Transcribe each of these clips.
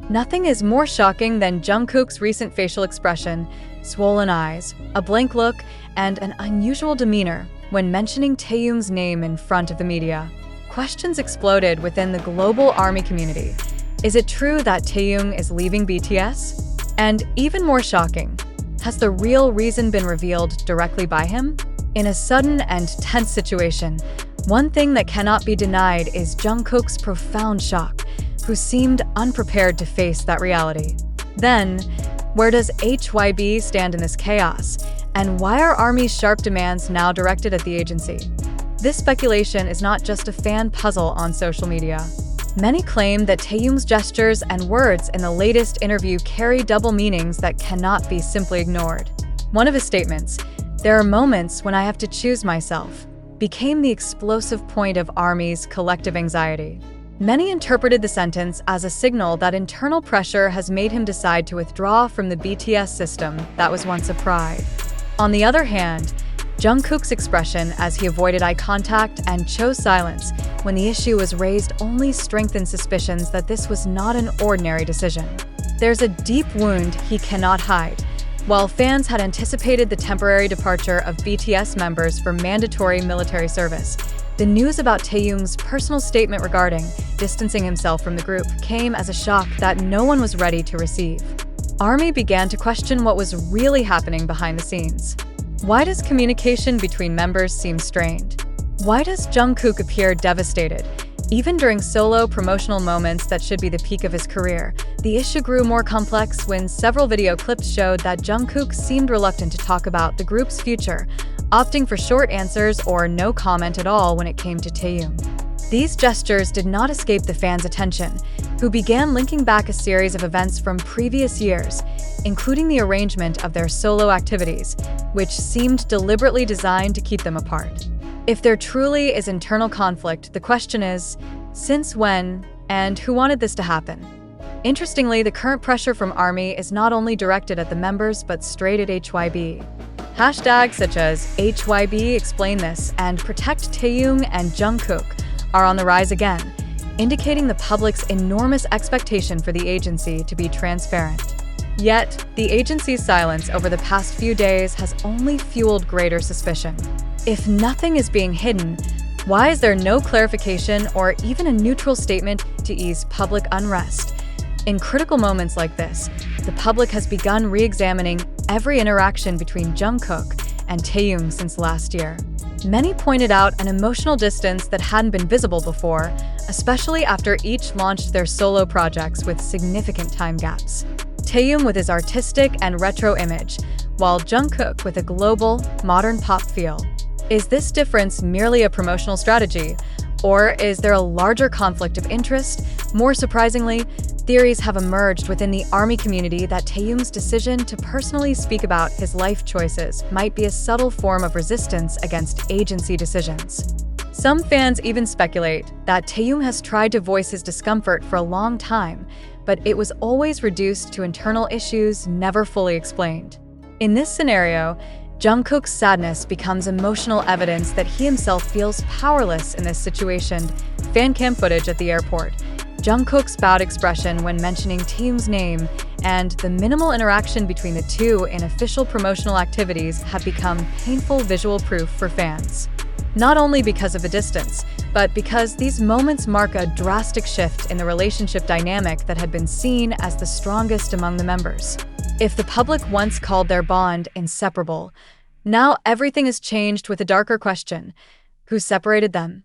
Nothing is more shocking than Jungkook's recent facial expression, swollen eyes, a blank look, and an unusual demeanor when mentioning Taehyung's name in front of the media. Questions exploded within the global ARMY community. Is it true that Taehyung is leaving BTS? And even more shocking, has the real reason been revealed directly by him? In a sudden and tense situation, one thing that cannot be denied is Jungkook's profound shock, who seemed unprepared to face that reality. Then, where does HYBE stand in this chaos? And why are ARMY's sharp demands now directed at the agency? This speculation is not just a fan puzzle on social media. Many claim that Taehyung's gestures and words in the latest interview carry double meanings that cannot be simply ignored. One of his statements, "There are moments when I have to choose myself," became the explosive point of ARMY's collective anxiety. Many interpreted the sentence as a signal that internal pressure has made him decide to withdraw from the BTS system that was once a pride. On the other hand, Jungkook's expression as he avoided eye contact and chose silence when the issue was raised only strengthened suspicions that this was not an ordinary decision. There's a deep wound he cannot hide. While fans had anticipated the temporary departure of BTS members for mandatory military service, the news about Taehyung's personal statement regarding distancing himself from the group came as a shock that no one was ready to receive. ARMY began to question what was really happening behind the scenes. Why does communication between members seem strained? Why does Jungkook appear devastated? Even during solo promotional moments that should be the peak of his career, the issue grew more complex when several video clips showed that Jungkook seemed reluctant to talk about the group's future, opting for short answers or no comment at all when it came to Taehyung. These gestures did not escape the fans' attention, who began linking back a series of events from previous years, including the arrangement of their solo activities, which seemed deliberately designed to keep them apart. If there truly is internal conflict, the question is, since when and who wanted this to happen? Interestingly, the current pressure from ARMY is not only directed at the members but straight at HYBE. Hashtags such as HYBE explain this and protect Taehyung and Jungkook are on the rise again, indicating the public's enormous expectation for the agency to be transparent. Yet, the agency's silence over the past few days has only fueled greater suspicion. If nothing is being hidden, why is there no clarification or even a neutral statement to ease public unrest? In critical moments like this, the public has begun re-examining every interaction between Jungkook and Taehyung since last year. Many pointed out an emotional distance that hadn't been visible before, especially after each launched their solo projects with significant time gaps. Taehyung with his artistic and retro image, while Jungkook with a global, modern pop feel. Is this difference merely a promotional strategy, or is there a larger conflict of interest? More surprisingly, theories have emerged within the ARMY community that Taehyung's decision to personally speak about his life choices might be a subtle form of resistance against agency decisions. Some fans even speculate that Taehyung has tried to voice his discomfort for a long time, but it was always reduced to internal issues never fully explained. In this scenario, Jungkook's sadness becomes emotional evidence that he himself feels powerless in this situation. Fan cam footage at the airport, Jungkook's bowed expression when mentioning Taehyung's name, and the minimal interaction between the two in official promotional activities have become painful visual proof for fans. Not only because of the distance, but because these moments mark a drastic shift in the relationship dynamic that had been seen as the strongest among the members. If the public once called their bond inseparable, now everything has changed with a darker question: who separated them?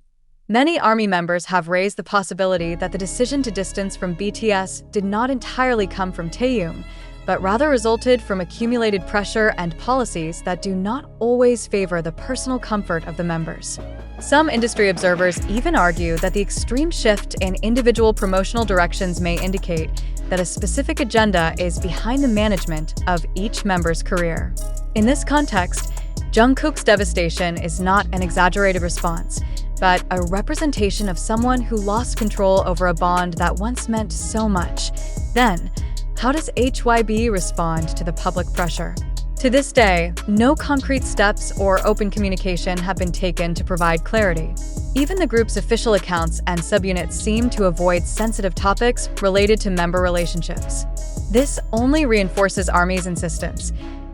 Many ARMY members have raised the possibility that the decision to distance from BTS did not entirely come from Taehyung, but rather resulted from accumulated pressure and policies that do not always favor the personal comfort of the members. Some industry observers even argue that the extreme shift in individual promotional directions may indicate that a specific agenda is behind the management of each member's career. In this context, Jungkook's devastation is not an exaggerated response, but a representation of someone who lost control over a bond that once meant so much. Then, how does HYBE respond to the public pressure? To this day, no concrete steps or open communication have been taken to provide clarity. Even the group's official accounts and subunits seem to avoid sensitive topics related to member relationships. This only reinforces ARMY's insistence.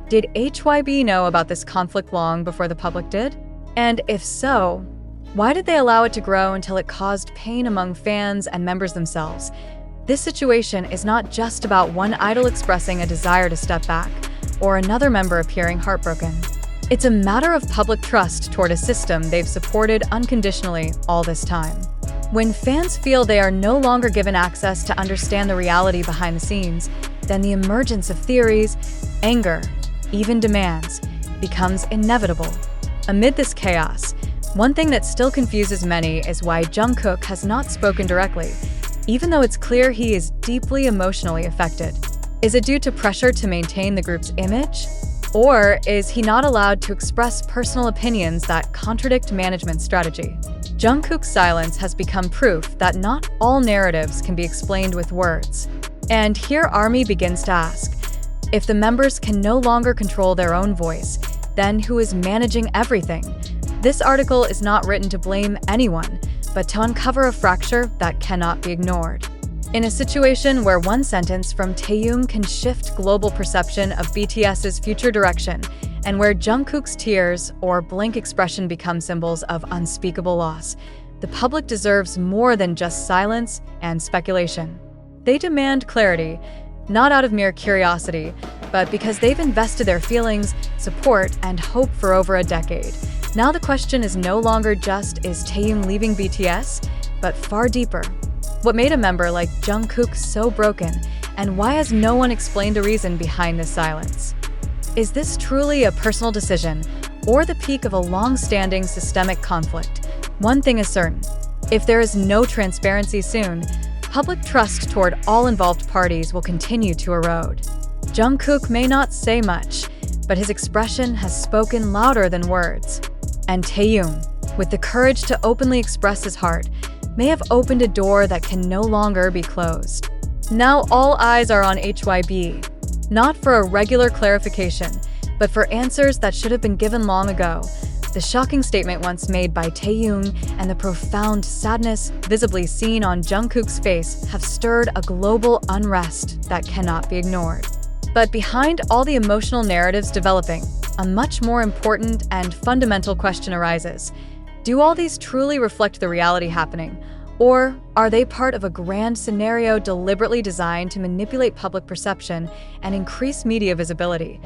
Did HYBE know about this conflict long before the public did? And if so, why did they allow it to grow until it caused pain among fans and members themselves? This situation is not just about one idol expressing a desire to step back, or another member appearing heartbroken. It's a matter of public trust toward a system they've supported unconditionally all this time. When fans feel they are no longer given access to understand the reality behind the scenes, then the emergence of theories, anger, even demands, becomes inevitable. Amid this chaos, one thing that still confuses many is why Jungkook has not spoken directly, even though it's clear he is deeply emotionally affected. Is it due to pressure to maintain the group's image? Or is he not allowed to express personal opinions that contradict management strategy? Jungkook's silence has become proof that not all narratives can be explained with words. And here ARMY begins to ask, if the members can no longer control their own voice, then who is managing everything? This article is not written to blame anyone, but to uncover a fracture that cannot be ignored. In a situation where one sentence from Taehyung can shift global perception of BTS's future direction, and where Jungkook's tears or blank expression become symbols of unspeakable loss, the public deserves more than just silence and speculation. They demand clarity, not out of mere curiosity, but because they've invested their feelings, support, and hope for over a decade. Now the question is no longer just, is Taehyung leaving BTS, but far deeper. What made a member like Jungkook so broken, and why has no one explained the reason behind this silence? Is this truly a personal decision, or the peak of a long-standing systemic conflict? One thing is certain: if there is no transparency soon, public trust toward all involved parties will continue to erode. Jungkook may not say much, but his expression has spoken louder than words. And Taehyung, with the courage to openly express his heart, may have opened a door that can no longer be closed. Now all eyes are on HYBE, not for a regular clarification, but for answers that should have been given long ago. The shocking statement once made by Taehyung and the profound sadness visibly seen on Jungkook's face have stirred a global unrest that cannot be ignored. But behind all the emotional narratives developing, a much more important and fundamental question arises. Do all these truly reflect the reality happening, or are they part of a grand scenario deliberately designed to manipulate public perception and increase media visibility?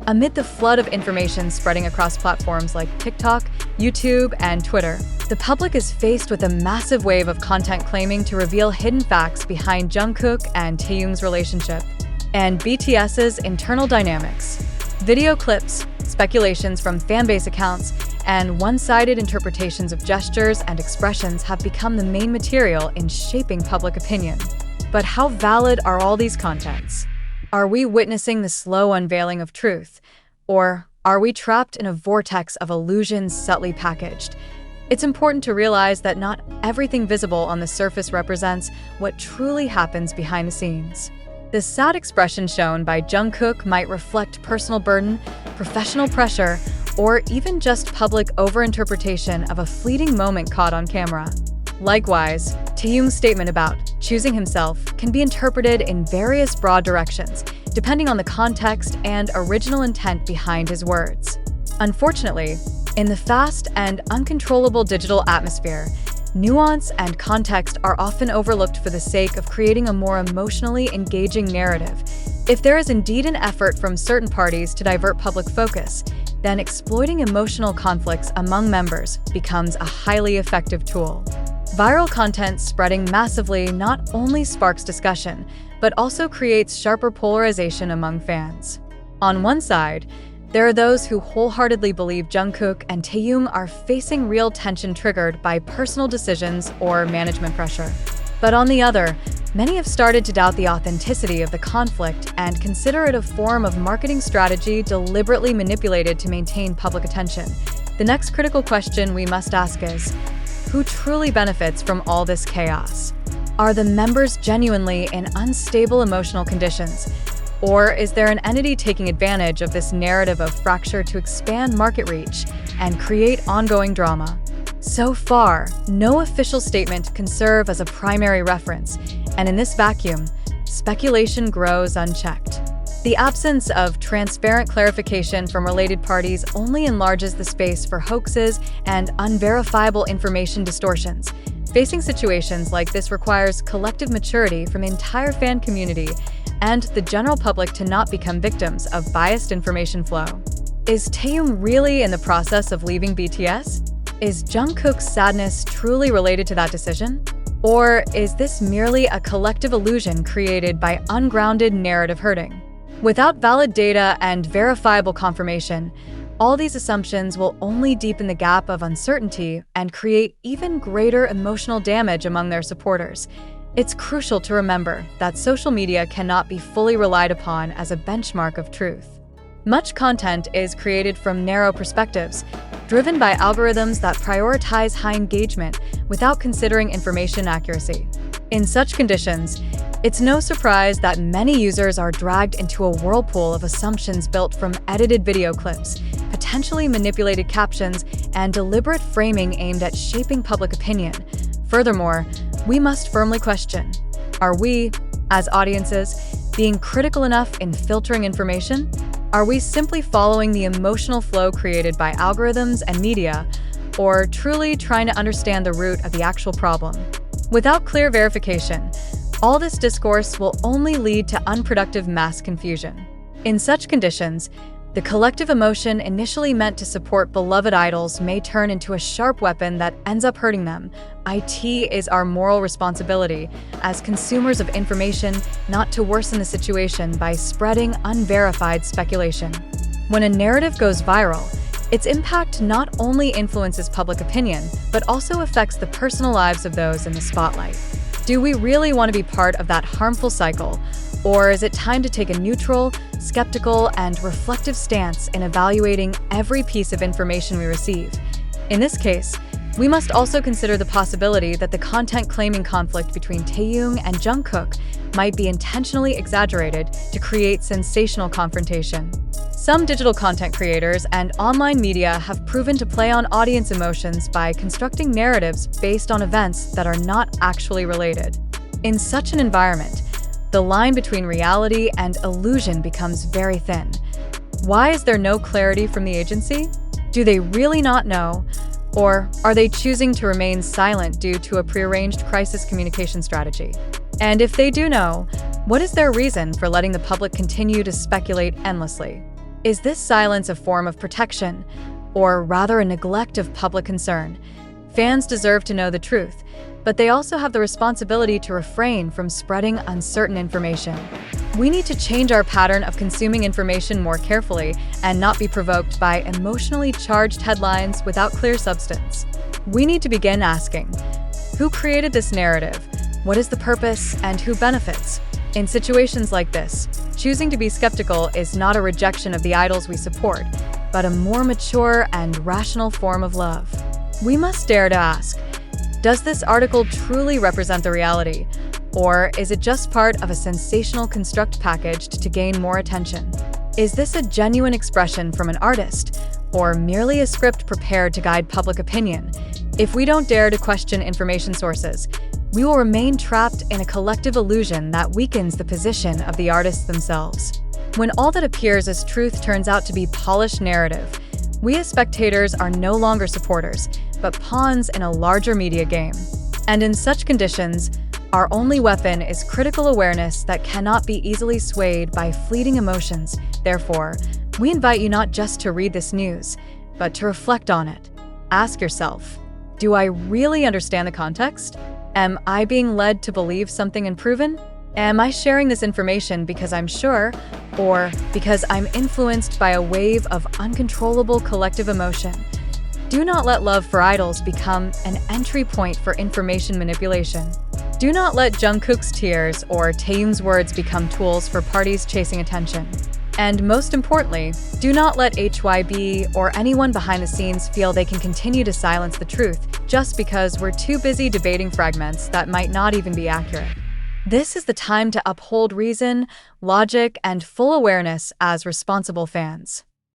Amid the flood of information spreading across platforms like TikTok, YouTube, and Twitter, the public is faced with a massive wave of content claiming to reveal hidden facts behind Jungkook and Taehyung's relationship, and BTS's internal dynamics. Video clips, speculations from fanbase accounts, and one-sided interpretations of gestures and expressions have become the main material in shaping public opinion. But how valid are all these contents? Are we witnessing the slow unveiling of truth? Or are we trapped in a vortex of illusions subtly packaged? It's important to realize that not everything visible on the surface represents what truly happens behind the scenes. The sad expression shown by Jungkook might reflect personal burden, professional pressure, or even just public overinterpretation of a fleeting moment caught on camera. Likewise, Taehyung's statement about choosing himself can be interpreted in various broad directions, depending on the context and original intent behind his words. Unfortunately, in the fast and uncontrollable digital atmosphere, nuance and context are often overlooked for the sake of creating a more emotionally engaging narrative. If there is indeed an effort from certain parties to divert public focus, then exploiting emotional conflicts among members becomes a highly effective tool. Viral content spreading massively not only sparks discussion, but also creates sharper polarization among fans. On one side, there are those who wholeheartedly believe Jungkook and Taehyung are facing real tension triggered by personal decisions or management pressure. But on the other, many have started to doubt the authenticity of the conflict and consider it a form of marketing strategy deliberately manipulated to maintain public attention. The next critical question we must ask is, who truly benefits from all this chaos? Are the members genuinely in unstable emotional conditions? Or is there an entity taking advantage of this narrative of fracture to expand market reach and create ongoing drama? So far, no official statement can serve as a primary reference, and in this vacuum, speculation grows unchecked. The absence of transparent clarification from related parties only enlarges the space for hoaxes and unverifiable information distortions. Facing situations like this requires collective maturity from the entire fan community and the general public to not become victims of biased information flow. Is Taehyung really in the process of leaving BTS? Is Jungkook's sadness truly related to that decision? Or is this merely a collective illusion created by ungrounded narrative herding? Without valid data and verifiable confirmation, all these assumptions will only deepen the gap of uncertainty and create even greater emotional damage among their supporters. It's crucial to remember that social media cannot be fully relied upon as a benchmark of truth. Much content is created from narrow perspectives, driven by algorithms that prioritize high engagement without considering information accuracy. In such conditions, it's no surprise that many users are dragged into a whirlpool of assumptions built from edited video clips, potentially manipulated captions, and deliberate framing aimed at shaping public opinion. Furthermore, we must firmly question, are we, as audiences, being critical enough in filtering information? Are we simply following the emotional flow created by algorithms and media, or truly trying to understand the root of the actual problem? Without clear verification, all this discourse will only lead to unproductive mass confusion. In such conditions, the collective emotion initially meant to support beloved idols may turn into a sharp weapon that ends up hurting them. It is our moral responsibility as consumers of information not to worsen the situation by spreading unverified speculation. When a narrative goes viral, its impact not only influences public opinion, but also affects the personal lives of those in the spotlight. Do we really want to be part of that harmful cycle? Or is it time to take a neutral, skeptical, and reflective stance in evaluating every piece of information we receive? In this case, we must also consider the possibility that the content claiming conflict between Taehyung and Jungkook might be intentionally exaggerated to create sensational confrontation. Some digital content creators and online media have proven to play on audience emotions by constructing narratives based on events that are not actually related. In such an environment, the line between reality and illusion becomes very thin. Why is there no clarity from the agency? Do they really not know? Or are they choosing to remain silent due to a prearranged crisis communication strategy? And if they do know, what is their reason for letting the public continue to speculate endlessly? Is this silence a form of protection, or rather a neglect of public concern? Fans deserve to know the truth, but they also have the responsibility to refrain from spreading uncertain information. We need to change our pattern of consuming information more carefully and not be provoked by emotionally charged headlines without clear substance. We need to begin asking, who created this narrative? What is the purpose and who benefits? In situations like this, choosing to be skeptical is not a rejection of the idols we support, but a more mature and rational form of love. We must dare to ask, does this article truly represent the reality? Or is it just part of a sensational construct packaged to gain more attention? Is this a genuine expression from an artist, or merely a script prepared to guide public opinion? If we don't dare to question information sources, we will remain trapped in a collective illusion that weakens the position of the artists themselves. When all that appears as truth turns out to be polished narrative, we as spectators are no longer supporters, but pawns in a larger media game. And in such conditions, our only weapon is critical awareness that cannot be easily swayed by fleeting emotions. Therefore, we invite you not just to read this news, but to reflect on it. Ask yourself, do I really understand the context? Am I being led to believe something unproven? Am I sharing this information because I'm sure, or because I'm influenced by a wave of uncontrollable collective emotion? Do not let love for idols become an entry point for information manipulation. Do not let Jungkook's tears or Taehyung's words become tools for parties chasing attention. And most importantly, do not let HYBE or anyone behind the scenes feel they can continue to silence the truth just because we're too busy debating fragments that might not even be accurate. This is the time to uphold reason, logic, and full awareness as responsible fans.